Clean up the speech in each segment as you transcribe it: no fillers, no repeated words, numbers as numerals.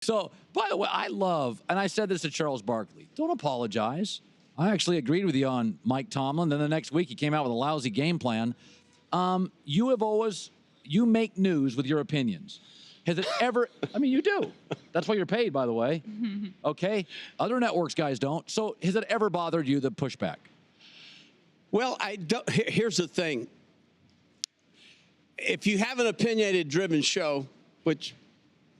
So, by the way, I love, and I said this to Charles Barkley, don't apologize. I actually agreed with you on Mike Tomlin. Then the next week he came out with a lousy game plan. You make news with your opinions. Has it ever, I mean, you do. That's why you're paid, by the way. Okay? Other networks guys don't. So has it ever bothered you, the pushback? Well, here's the thing. If you have an opinionated-driven show, which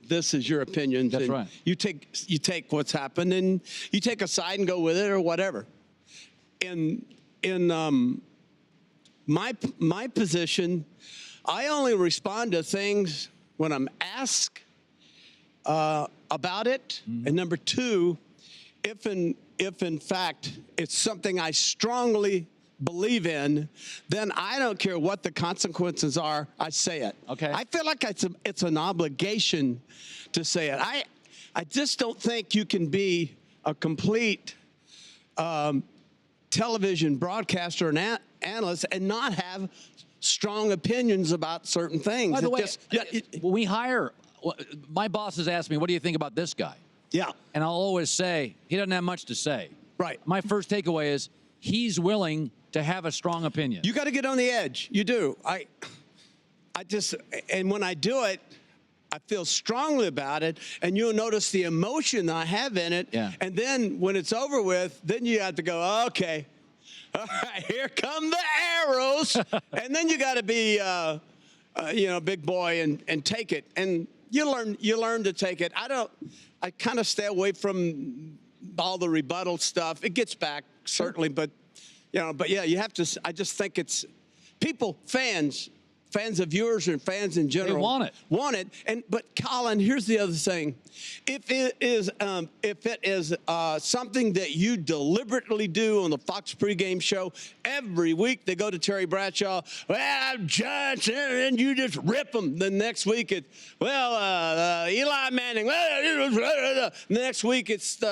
this is your opinion. That's right. You take what's happened and you take a side and go with it or whatever. In my position, I only respond to things when I'm asked about it. Mm-hmm. And number two, if in fact it's something I strongly believe in, then I don't care what the consequences are. I say it. Okay. I feel like it's an obligation to say it. I just don't think you can be a complete television broadcaster and analyst and not have strong opinions about certain things. By the way, when we hire, my boss has asked me, what do you think about this guy? Yeah. And I'll always say, he doesn't have much to say. Right. My first takeaway is he's willing to have a strong opinion. You got to get on the edge. You do. And when I do it, I feel strongly about it, and you'll notice the emotion I have in it. Yeah. And then when it's over with, then you have to go, okay, all right, here come the arrows. And then you got to be, big boy and take it. And you learn to take it. I kind of stay away from all the rebuttal stuff. It gets back, certainly, but yeah, you have to. I just think it's people, fans of viewers and fans in general they want it. But Colin, here's the other thing: if it is something that you deliberately do on the Fox pregame show every week, they go to Terry Bradshaw. Well, Johnson, and you just rip them. The next week it's Eli Manning. The next week it's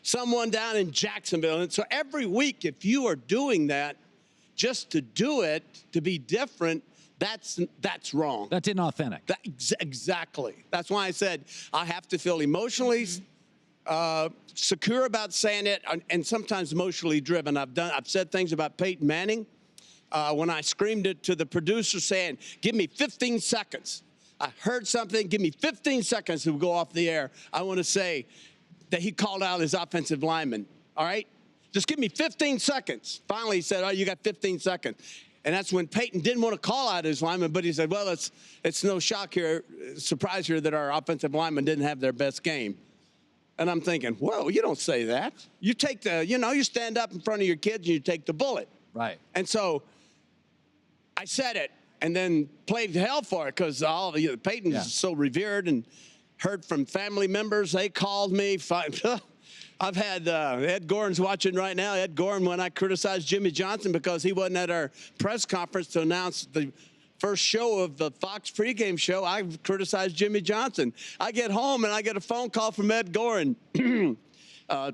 someone down in Jacksonville. And so every week, if you are doing that just to do it, to be different, that's wrong. That's inauthentic. Exactly. That's why I said I have to feel emotionally secure about saying it, and sometimes emotionally driven. I've said things about Peyton Manning when I screamed it to the producer saying, "Give me 15 seconds." I heard something. Give me 15 seconds to go off the air. I want to say that he called out his offensive lineman. All right, just give me 15 seconds. Finally, he said, "Oh, you got 15 seconds." And that's when Peyton didn't want to call out his lineman, but he said, well, it's no surprise here that our offensive linemen didn't have their best game. And I'm thinking, whoa, you don't say that. You take you stand up in front of your kids and you take the bullet. Right. And so I said it and then played hell for it because Peyton's so revered and heard from family members. They called me. I've had Ed Goren's watching right now. Ed Goren, when I criticized Jimmy Johnson because he wasn't at our press conference to announce the first show of the Fox pregame show, I criticized Jimmy Johnson. I get home and I get a phone call from Ed Goren.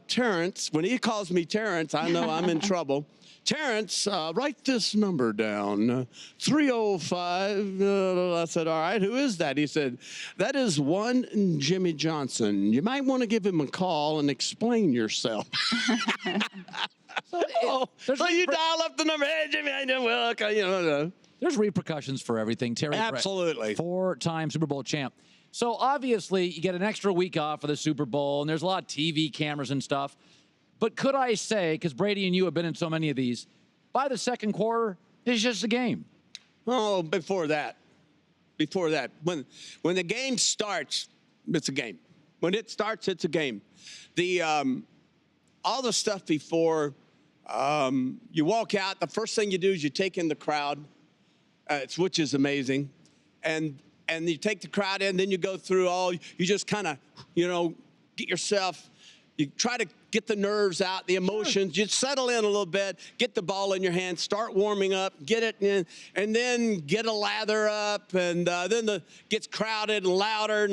Terrence, when he calls me Terrence, I know I'm in trouble. Terrence, write this number down, 305. I said, all right, who is that? He said, that is one Jimmy Johnson. You might want to give him a call and explain yourself. So you dial up the number. Hey, Jimmy, I know. Well, okay, There's repercussions for everything. Terry, absolutely. 4-time Super Bowl champ. So obviously, you get an extra week off for the Super Bowl, and there's a lot of TV cameras and stuff. But could I say, because Brady and you have been in so many of these, by the second quarter, it's just a game? Oh, before that. When the game starts, it's a game. When it starts, it's a game. All the stuff before, you walk out, the first thing you do is you take in the crowd, which is amazing. And you take the crowd in, then you go through you just kind of, get yourself, you try to get the nerves out, the emotions, just settle in a little bit, get the ball in your hand, start warming up, get it in, and then get a lather up, and then gets crowded and louder,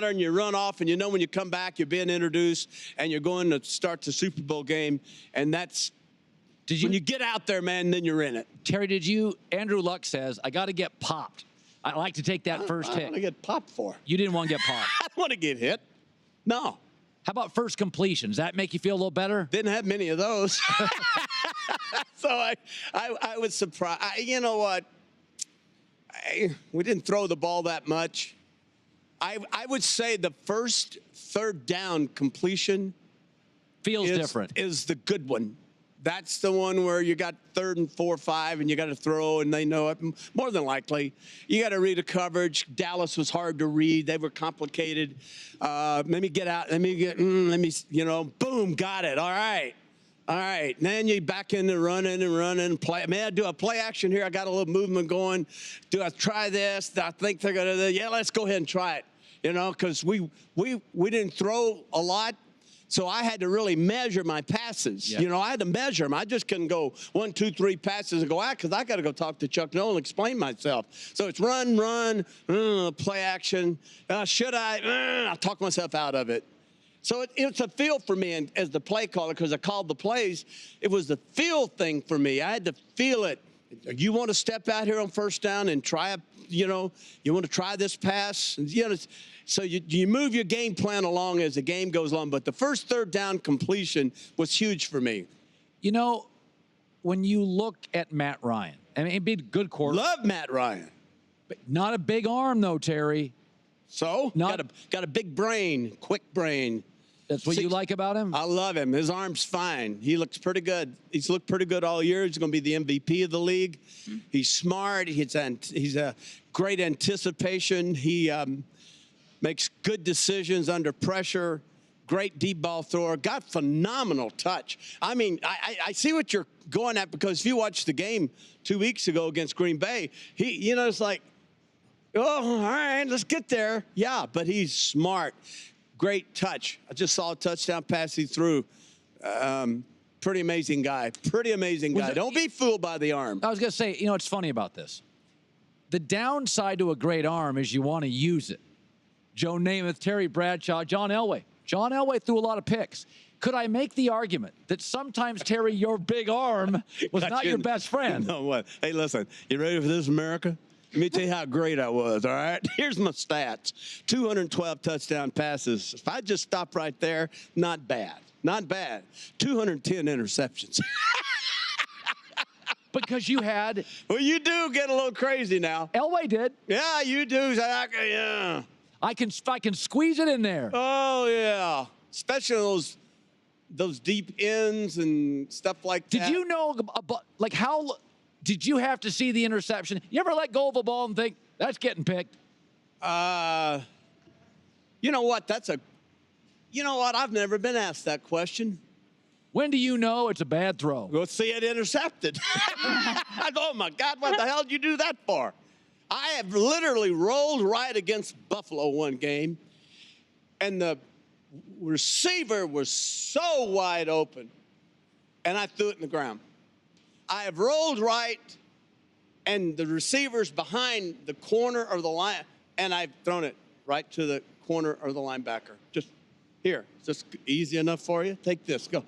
and you run off, and when you come back, you're being introduced, and you're going to start the Super Bowl game, and that's when you get out there, man, then you're in it. Terry, Andrew Luck says, I got to get popped. I like to take that first hit. I want to get popped for. You didn't want to get popped. I want to get hit. No. How about first completion? Does that make you feel a little better? Didn't have many of those. So I was surprised. You know what? We didn't throw the ball that much. I would say the first third down completion Feels different. Is the good one. That's the one where you got 3rd and 4 or 5, and you got to throw, and they know it. More than likely, you got to read the coverage. Dallas was hard to read; they were complicated. Let me get out. Let me, boom, got it. All right. And then you back into running, play. Man, I do a play action here. I got a little movement going. Do I try this? I think they're gonna. Yeah, let's go ahead and try it. Because we didn't throw a lot. So I had to really measure my passes. Yeah. I had to measure them. I just couldn't go 1, 2, 3 passes and go out because I got to go talk to Chuck Noll and explain myself. So it's run, play action. Should I? I'll talk myself out of it. So it's a feel for me and as the play caller because I called the plays. It was the feel thing for me. I had to feel it. You want to step out here on first down and try you want to try this pass. So you move your game plan along as the game goes on. But the first third down completion was huge for me. When you look at Matt Ryan, I mean, he'd be a good quarterback. Love Matt Ryan. But not a big arm, though, Terry. So? Got a big brain, quick brain. That's what you like about him? I love him. His arm's fine. He looks pretty good. He's looked pretty good all year. He's going to be the MVP of the league. He's smart. He's a great anticipation. He makes good decisions under pressure. Great deep ball thrower. Got phenomenal touch. I mean, I see what you're going at because if you watched the game 2 weeks ago against Green Bay, it's like, oh, all right, let's get there. Yeah, but he's smart. Great touch. I just saw a touchdown pass he threw. Pretty amazing guy. Don't be fooled by the arm. I was going to say, it's funny about this. The downside to a great arm is you want to use it. Joe Namath, Terry Bradshaw, John Elway. John Elway threw a lot of picks. Could I make the argument that sometimes, Terry, your big arm was not your best friend? No, what? Hey, listen, you ready for this, America? Let me tell you how great I was, all right? Here's my stats. 212 touchdown passes. If I just stop right there, not bad. 210 interceptions. Because you had... Well, you do get a little crazy now. Elway did. Yeah, you do. Yeah. I can squeeze it in there. Oh, yeah. Especially those deep ends and stuff like that. Did you know about, how... Did you have to see the interception? You ever let go of a ball and think, that's getting picked? You know what? I've never been asked that question. When do you know it's a bad throw? Go see it intercepted. Oh, my God, what the hell did you do that for? I have literally rolled right against Buffalo one game, and the receiver was so wide open, and I threw it in the ground. I have rolled right, and the receiver's behind the corner of the line, and I've thrown it right to the corner of the linebacker. Just here. Just easy enough for you? Take this. Go.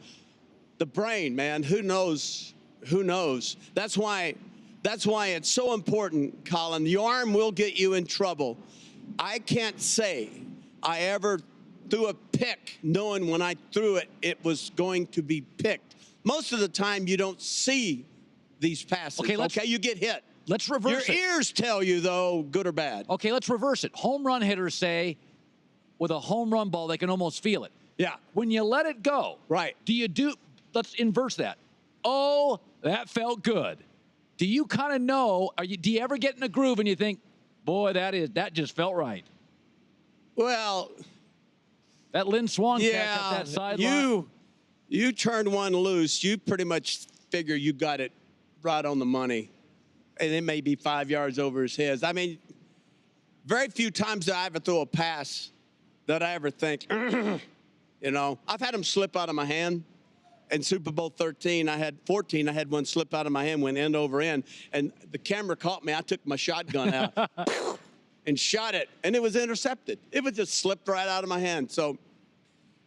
The brain, man. Who knows? That's why it's so important, Colin. The arm will get you in trouble. I can't say I ever threw a pick knowing when I threw it, it was going to be picked. Most of the time, you don't see these passes. Okay, you get hit. Let's reverse it. Your ears tell you, though, good or bad. Okay, let's reverse it. Home run hitters say with a home run ball, they can almost feel it. Yeah. When you let it go, right? Let's inverse that. Oh, that felt good. Do you kind of know, do you ever get in a groove and you think, boy, that just felt right? Well. That Lynn Swan catch up that sideline. You turned one loose. You pretty much figure you got it right on the money. And it may be 5 yards over his head. I mean, very few times that I ever throw a pass that I ever think, I've had them slip out of my hand. In Super Bowl 14, I had one slip out of my hand, went end over end. And the camera caught me. I took my shotgun out and shot it. And it was intercepted. It was just slipped right out of my hand. So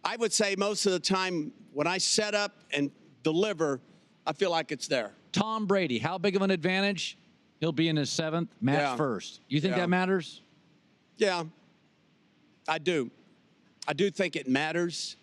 I would say most of the time when I set up and deliver, I feel like it's there. Tom Brady, how big of an advantage? He'll be in his 7th, Matt's first. You think that matters? Yeah, I do. I do think it matters.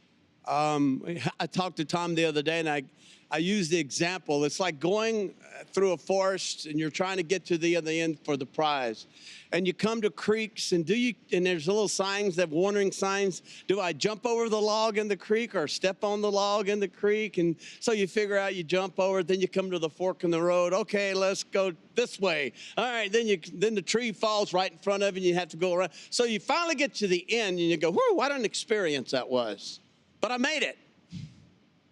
I talked to Tom the other day, and I used the example. It's like going through a forest, and you're trying to get to the other end for the prize. And you come to creeks, and there's little signs, that warning signs. Do I jump over the log in the creek or step on the log in the creek? And so you figure out you jump over it, then you come to the fork in the road. Okay, let's go this way. All right, then the tree falls right in front of you, and you have to go around. So you finally get to the end, and you go, whew, what an experience that was. But I made it.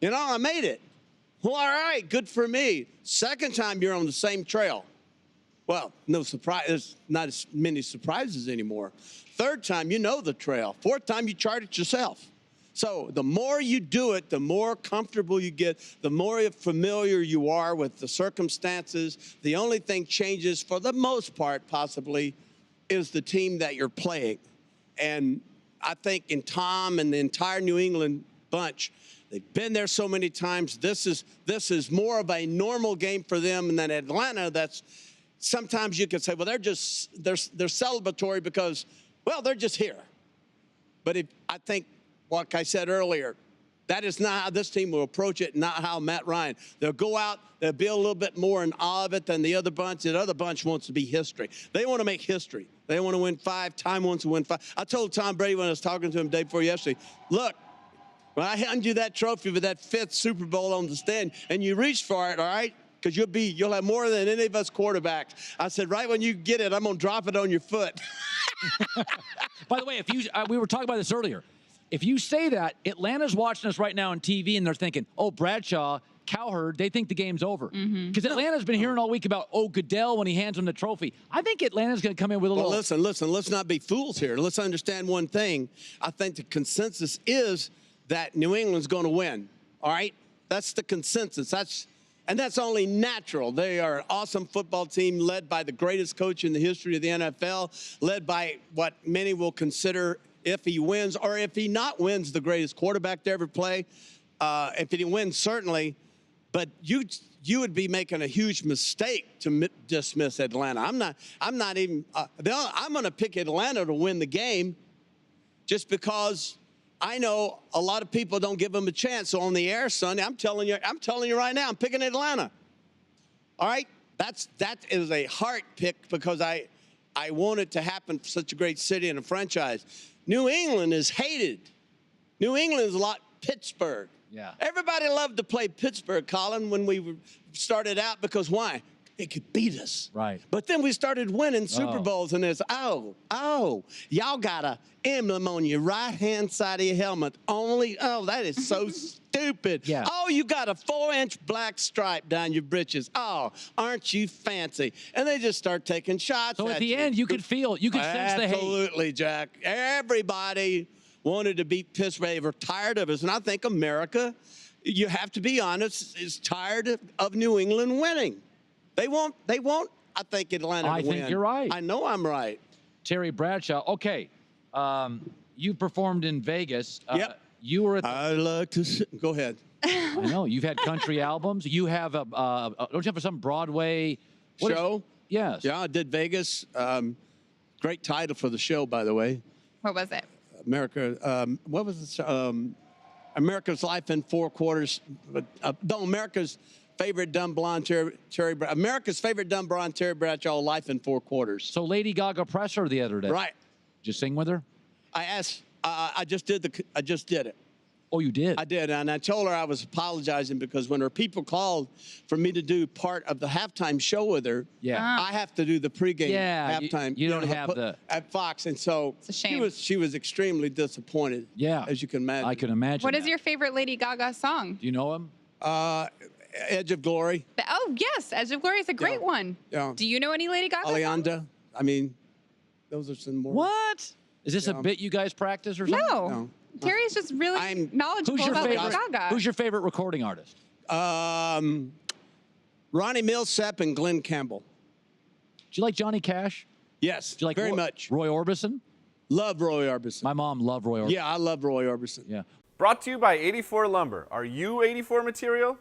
I made it. Well, all right, good for me. Second time you're on the same trail. Well, no surprise. There's not as many surprises anymore. Third time, you know the trail. Fourth time, you chart it yourself. So the more you do it, the more comfortable you get, the more familiar you are with the circumstances. The only thing changes, for the most part, possibly, is the team that you're playing. And I think in Tom and the entire New England bunch, they've been there so many times. This is more of a normal game for them than Atlanta. That's sometimes you could say, well, they're celebratory because, well, they're just here. But I think, like I said earlier, that is not how this team will approach it, not how Matt Ryan. They'll go out, they'll be a little bit more in awe of it than the other bunch. The other bunch wants to be history. They want to make history. They want to win 5. Time wants to win 5. I told Tom Brady when I was talking to him the day before yesterday, look, when I hand you that trophy with that 5th Super Bowl on the stand, and you reach for it, all right? Because you'll have more than any of us quarterbacks. I said, right when you get it, I'm going to drop it on your foot. By the way, we were talking about this earlier. If you say that, Atlanta's watching us right now on TV, and they're thinking, oh, Bradshaw, Cowherd, they think the game's over. Because Atlanta's been hearing all week about, Goodell when he hands him the trophy. I think Atlanta's going to come in with a little... Listen, let's not be fools here. Let's understand one thing. I think the consensus is that New England's going to win, all right? That's the consensus. And that's only natural. They are an awesome football team led by the greatest coach in the history of the NFL, led by what many will consider, if he wins or if he not wins, the greatest quarterback to ever play. If he wins, certainly. But you would be making a huge mistake to dismiss Atlanta. I'm going to pick Atlanta to win the game just because I know a lot of people don't give them a chance. So on the air Sunday, I'm telling you right now, I'm picking Atlanta. All right? That is a heart pick because I want it to happen for such a great city and a franchise. New England is hated. New England is a lot Pittsburgh. Yeah. Everybody loved to play Pittsburgh, Colin, when we started out because why? They could beat us. Right. But then we started winning Super Bowls, and it's, y'all got an emblem on your right-hand side of your helmet. That is so stupid. Yeah. Oh, you got a 4-inch black stripe down your britches. Oh, aren't you fancy? And they just start taking shots So at the you. end, you could sense the hate. Absolutely, Jack. Everybody wanted to beat Pittsburgh. They were tired of us. And I think America, you have to be honest, is tired of New England winning. They won't, I think, Atlanta I to win. think you're right. I know I'm right. Terry Bradshaw. Okay. You performed in Vegas. Yep. You were at I like to go ahead. I know. You've had country albums. You have don't you have some Broadway Show? Yes. Yeah, I did Vegas. Great title for the show, by the way. What was it? What was it? America's Life in 4 Quarters. America's favorite dumb blonde America's favorite dumb blonde Terry Bradshaw, Life in 4 Quarters. So Lady Gaga pressed her the other day. Right. Did you sing with her? I asked. I just did it. Oh, you did? I did, and I told her I was apologizing because when her people called for me to do part of the halftime show with her, I have to do the pregame halftime. You don't have at Fox, and so it's a shame. She was extremely disappointed. Yeah, as you can imagine. I can imagine. What is your favorite Lady Gaga song? Do you know him? Edge of Glory. Oh yes, Edge of Glory is a great one. Yeah. Do you know any Lady Gaga songs? I mean, those are some more. What? Is this a bit you guys practice or something? No. Terry's just really knowledgeable about Lady Gaga. Who's your favorite recording artist? Ronnie Millsap and Glenn Campbell. Do you like Johnny Cash? Yes, Do you like very much. Roy Orbison? Love Roy Orbison. My mom loved Roy Orbison. Yeah, I love Roy Orbison. Yeah. Brought to you by 84 Lumber. Are you 84 material?